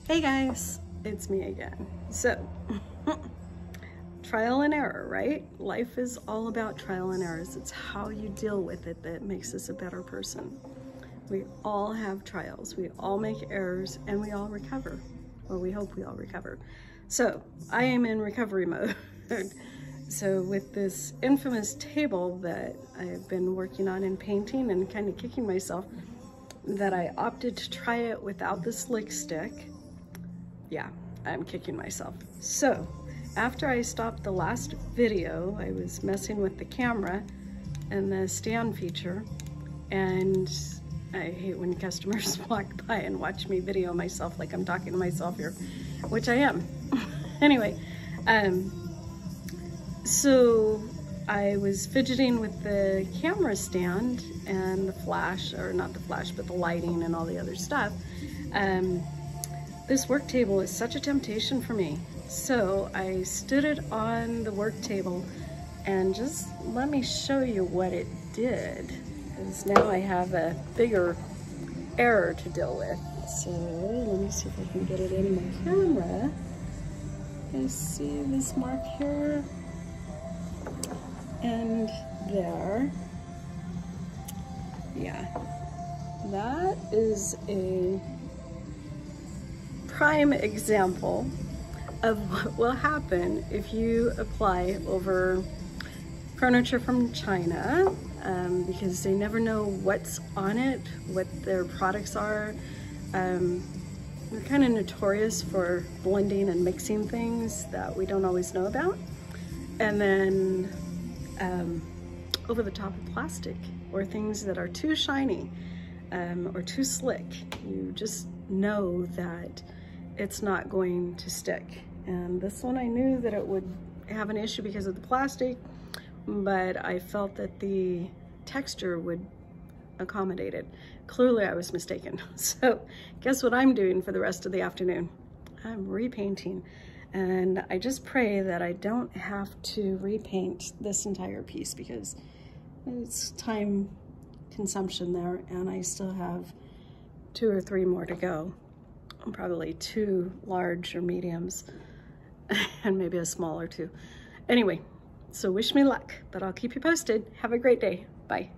Hey guys, it's me again. So, trial and error, right? Life is all about trial and errors. It's how you deal with it that makes us a better person. We all have trials, we all make errors, and we all recover. Well, we hope we all recover. So, I am in recovery mode. So with this infamous table that I've been working on and painting and kind of kicking myself, that I opted to try it without the slick stick. Yeah, I'm kicking myself. So after I stopped the last video, I was messing with the camera and the stand feature, and I hate when customers walk by and watch me video myself like I'm talking to myself here, which I am. Anyway, so I was fidgeting with the camera stand and the flash, or not the flash, but the lighting and all the other stuff. This work table is such a temptation for me. So I stood it on the work table, and just let me show you what it did, because now I have a bigger error to deal with. So let me see if I can get it in my camera. You see this mark here and there. Yeah, that is a prime example of what will happen if you apply over furniture from China, because they never know what's on it, what their products are. They're kind of notorious for blending and mixing things that we don't always know about. And then over the top of plastic, or things that are too shiny or too slick. You just know that it's not going to stick. And this one, I knew that it would have an issue because of the plastic, but I felt that the texture would accommodate it. Clearly I was mistaken. So guess what I'm doing for the rest of the afternoon? I'm repainting. And I just pray that I don't have to repaint this entire piece, because it's time consumption there, and I still have 2 or 3 more to go. Probably 2 large or mediums and maybe a small or 2. Anyway, so wish me luck, but I'll keep you posted. Have a great day. Bye.